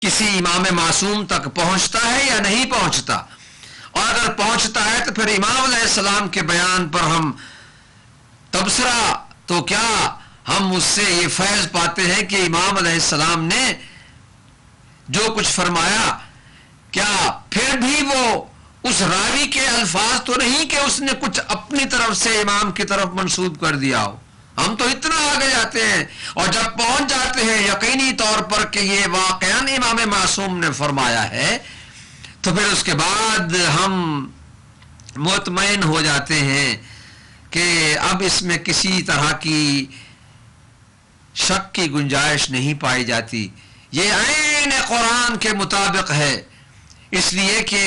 کسی امام معصوم تک پہنچتا ہے یا نہیں پہنچتا، اور اگر پہنچتا ہے تو پھر امام علیہ السلام کے بیان پر ہم تبصرہ تو کیا، ہم اس سے یہ فیض پاتے ہیں کہ امام علیہ السلام نے جو کچھ فرمایا کیا پھر بھی وہ اس راوی کے الفاظ تو نہیں کہ اس نے کچھ اپنی طرف سے امام کی طرف منسوب کر دیا ہو. ہم تو اتنا آگے جاتے ہیں اور جب پہنچ جاتے ہیں یقینی طور پر کہ یہ واقعاً امام معصوم نے فرمایا ہے تو پھر اس کے بعد ہم مطمئن ہو جاتے ہیں کہ اب اس میں کسی طرح کی شک کی گنجائش نہیں پائی جاتی. یہ عین قرآن کے مطابق ہے، اس لیے کہ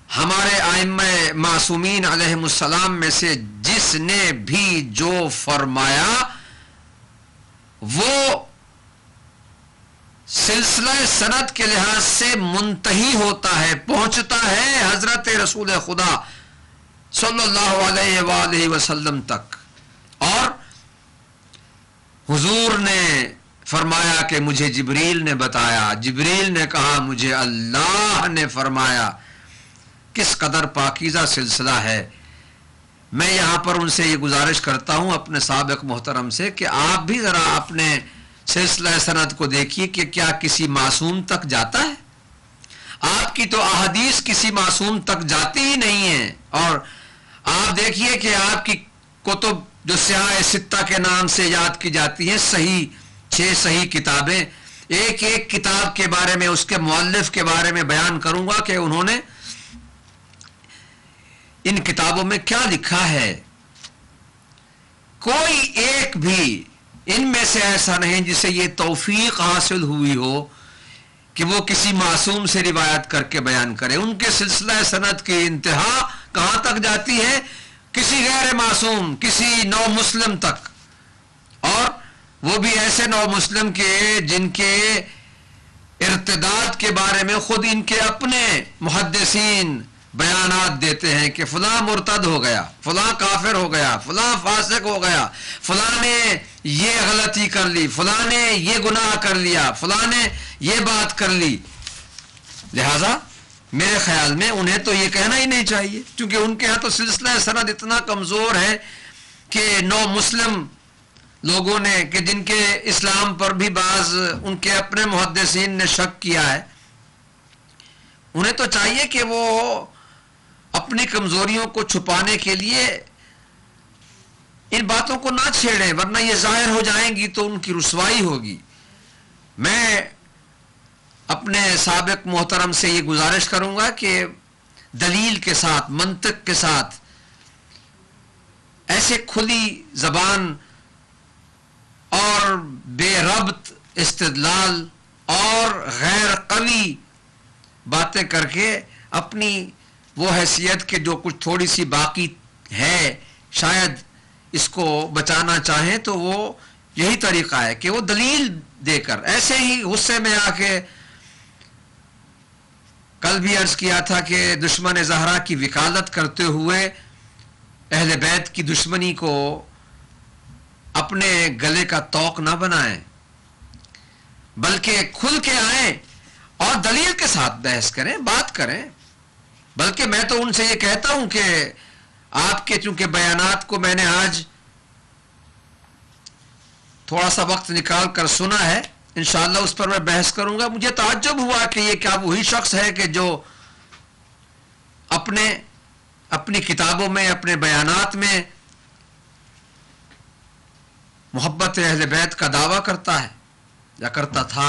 ہمارے ائمہ معصومین علیہم السلام میں سے جس نے بھی جو فرمایا وہ سلسلہ سند کے لحاظ سے منتہی ہوتا ہے، پہنچتا ہے حضرت رسول خدا صلی اللہ علیہ وآلہ وسلم تک. اور حضور نے فرمایا کہ مجھے جبریل نے بتایا، جبریل نے کہا مجھے اللہ نے فرمایا. کس قدر پاکیزہ سلسلہ ہے. میں یہاں پر ان سے یہ گزارش کرتا ہوں اپنے سابق محترم سے کہ آپ بھی ذرا اپنے سلسلہ سند کو دیکھیے کہ کیا کسی معصوم تک جاتا ہے. آپ کی تو احادیث کسی معصوم تک جاتی ہی نہیں ہیں. اور آپ دیکھیے کہ آپ کی کتب جو سیاہ ستہ کے نام سے یاد کی جاتی ہیں، صحیح 6 صحیح کتابیں، ایک ایک کتاب کے بارے میں اس کے مؤلف کے بارے میں بیان کروں گا کہ انہوں نے ان کتابوں میں کیا لکھا ہے. کوئی ایک بھی ان میں سے ایسا نہیں جسے یہ توفیق حاصل ہوئی ہو کہ وہ کسی معصوم سے روایت کر کے بیان کرے. ان کے سلسلہ سند کی انتہا کہاں تک جاتی ہے؟ کسی غیر معصوم، کسی نو مسلم تک، اور وہ بھی ایسے نو مسلم کے جن کے ارتداد کے بارے میں خود ان کے اپنے محدثین بیانات دیتے ہیں کہ فلاں مرتد ہو گیا، فلاں کافر ہو گیا، فلاں فاسق ہو گیا، فلاں نے یہ غلطی کر لی، فلاں نے یہ گناہ کر لیا، فلاں نے یہ بات کر لی. لہذا میرے خیال میں انہیں تو یہ کہنا ہی نہیں چاہیے، کیونکہ ان کے ہاں تو سلسلہ سند اتنا کمزور ہے کہ نو مسلم لوگوں نے کہ جن کے اسلام پر بھی بعض ان کے اپنے محدثین نے شک کیا ہے، انہیں تو چاہیے کہ وہ اپنی کمزوریوں کو چھپانے کے لیے ان باتوں کو نہ چھیڑیں، ورنہ یہ ظاہر ہو جائیں گی تو ان کی رسوائی ہوگی. میں اپنے سابق محترم سے یہ گزارش کروں گا کہ دلیل کے ساتھ، منطق کے ساتھ، ایسے کھلی زبان اور بے ربط استدلال اور غیر قوی باتیں کر کے اپنی وہ حیثیت کے جو کچھ تھوڑی سی باقی ہے شاید اس کو بچانا چاہیں تو وہ یہی طریقہ ہے کہ وہ دلیل دے کر، ایسے ہی غصے میں آ کے، کل بھی عرض کیا تھا کہ دشمن زہرا کی وکالت کرتے ہوئے اہل بیت کی دشمنی کو اپنے گلے کا طوق نہ بنائیں، بلکہ کھل کے آئیں اور دلیل کے ساتھ بحث کریں، بات کریں. بلکہ میں تو ان سے یہ کہتا ہوں کہ آپ کے چونکہ بیانات کو میں نے آج تھوڑا سا وقت نکال کر سنا ہے، انشاءاللہ اس پر میں بحث کروں گا. مجھے تعجب ہوا کہ یہ کیا وہی شخص ہے کہ جو اپنی کتابوں میں، اپنے بیانات میں محبت اہل بیت کا دعویٰ کرتا ہے یا کرتا تھا،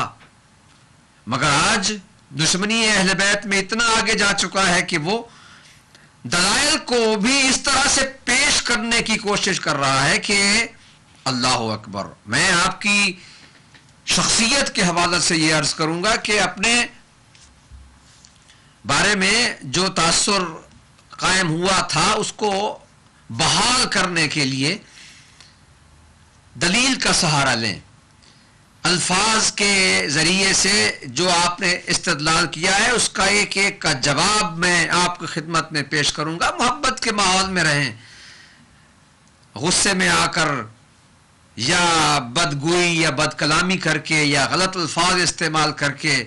مگر آج دشمنی اہل بیت میں اتنا آگے جا چکا ہے کہ وہ دلائل کو بھی اس طرح سے پیش کرنے کی کوشش کر رہا ہے کہ اللہ اکبر. میں آپ کی شخصیت کے حوالے سے یہ عرض کروں گا کہ اپنے بارے میں جو تاثر قائم ہوا تھا اس کو بحال کرنے کے لیے دلیل کا سہارا لیں. الفاظ کے ذریعے سے جو آپ نے استدلال کیا ہے اس کا ایک ایک کا جواب میں آپ کی خدمت میں پیش کروں گا. محبت کے ماحول میں رہیں، غصے میں آ کر یا بدگوئی یا بد کلامی کر کے یا غلط الفاظ استعمال کر کے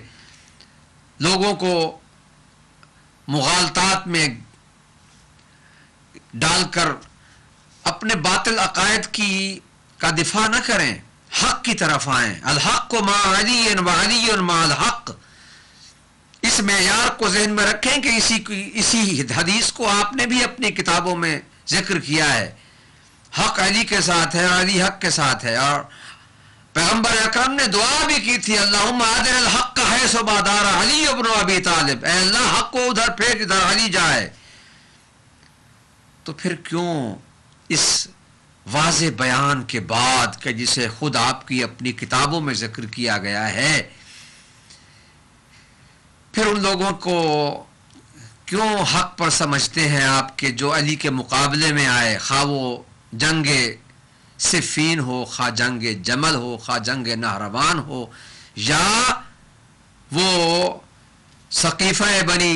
لوگوں کو مغالطات میں ڈال کر اپنے باطل عقائد کا دفاع نہ کریں، حق کی طرف آئیں. الحق مع علی و علی مع الحق. اس معیار کو ذہن میں رکھیں کہ اسی حدیث کو آپ نے بھی اپنی کتابوں میں ذکر کیا ہے. حق علی کے ساتھ ہے، علی حق کے ساتھ ہے. اور پیغمبر اکرم نے دعا بھی کی تھی، اللہم ادر الحق حیث ما دار علی ابن ابی طالب. اے اللہ حق کو ادھر پھیر ادھر علی جائے. تو پھر کیوں اس واضح بیان کے بعد کہ جسے خود آپ کی اپنی کتابوں میں ذکر کیا گیا ہے، پھر ان لوگوں کو کیوں حق پر سمجھتے ہیں آپ کے جو علی کے مقابلے میں آئے، خواہ وہ جنگ صفین ہو، خواہ جنگ جمل ہو، خواہ جنگ نہروان ہو، یا وہ سقیفہ بنی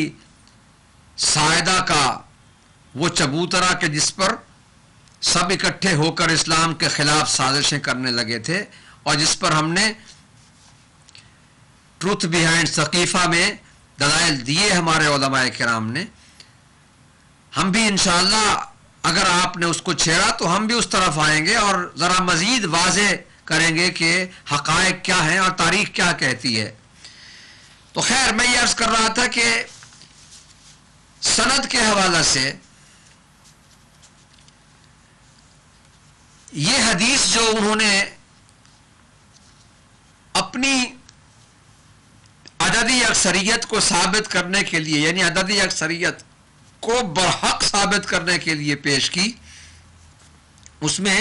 ساعدہ کا وہ چبوترا کہ جس پر سب اکٹھے ہو کر اسلام کے خلاف سازشیں کرنے لگے تھے، اور جس پر ہم نے ٹروتھ بیہائنڈ سقیفہ میں دلائل دیے ہمارے علماء کرام نے. ہم بھی انشاءاللہ اگر آپ نے اس کو چھیڑا تو ہم بھی اس طرف آئیں گے اور ذرا مزید واضح کریں گے کہ حقائق کیا ہیں اور تاریخ کیا کہتی ہے. تو خیر، میں یہ عرض کر رہا تھا کہ سند کے حوالے سے یہ حدیث جو انہوں نے اپنی عددی اکثریت کو ثابت کرنے کے لیے، یعنی عددی اکثریت کو برحق ثابت کرنے کے لیے پیش کی، اس میں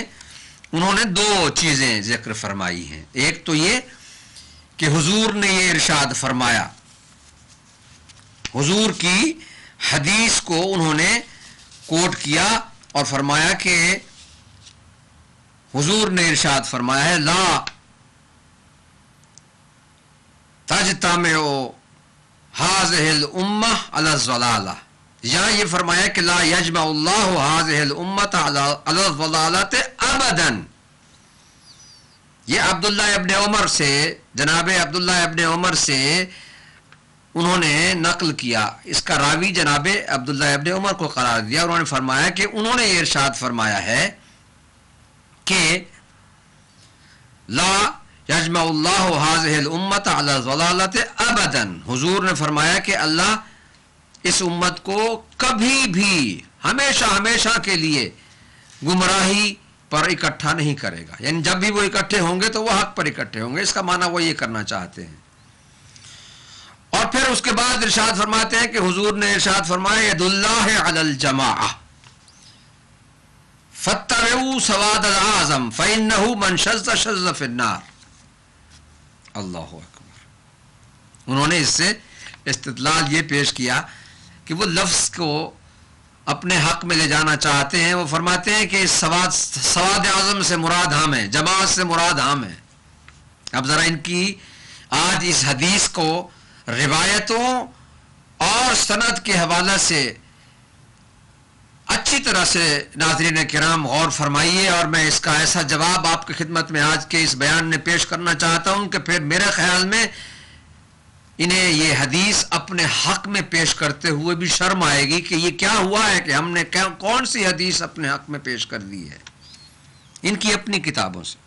انہوں نے دو چیزیں ذکر فرمائی ہیں. ایک تو یہ کہ حضور نے یہ ارشاد فرمایا، حضور کی حدیث کو انہوں نے کوٹ کیا اور فرمایا کہ حضور نے ارشاد فرمایا ہے لا تجتمع هذه الامہ علی الضلالہ، یا یہ فرمایا کہ لا یجمع اللہ هذه الامۃ علی الضلالۃ ابدا. یہ عبداللہ ابن عمر سے، جناب عبداللہ ابن عمر سے انہوں نے نقل کیا. اس کا راوی جناب عبداللہ ابن عمر کو قرار دیا. انہوں نے فرمایا کہ انہوں نے یہ ارشاد فرمایا ہے کہ لا یجمع اللہ هذه الامۃ علی الضلالۃ ابدا. حضور نے فرمایا کہ اللہ اس امت کو کبھی بھی ہمیشہ ہمیشہ کے لیے گمراہی پر اکٹھا نہیں کرے گا. یعنی جب بھی وہ اکٹھے ہوں گے تو وہ حق پر اکٹھے ہوں گے. اس کا معنی وہ یہ کرنا چاہتے ہیں. اور پھر اس کے بعد ارشاد فرماتے ہیں کہ حضور نے ارشاد فرمایا ید اللہ علی الجماعہ فاتبعوا سواد الاعظم فإنه من شذ شذ فی النار. اللہ اکبر. انہوں نے اس سے استدلال یہ پیش کیا کہ وہ لفظ کو اپنے حق میں لے جانا چاہتے ہیں. وہ فرماتے ہیں کہ سواد اعظم سے مراد ہم ہیں، جماعت سے مراد ہم ہیں. اب ذرا ان کی آج اس حدیث کو روایتوں اور سند کے حوالے سے اچھی طرح سے ناظرین کرام غور فرمائیے، اور میں اس کا ایسا جواب آپ کی خدمت میں آج کے اس بیان میں پیش کرنا چاہتا ہوں کہ پھر میرے خیال میں انہیں یہ حدیث اپنے حق میں پیش کرتے ہوئے بھی شرم آئے گی کہ یہ کیا ہوا ہے کہ ہم نے کون سی حدیث اپنے حق میں پیش کر دی ہے ان کی اپنی کتابوں سے.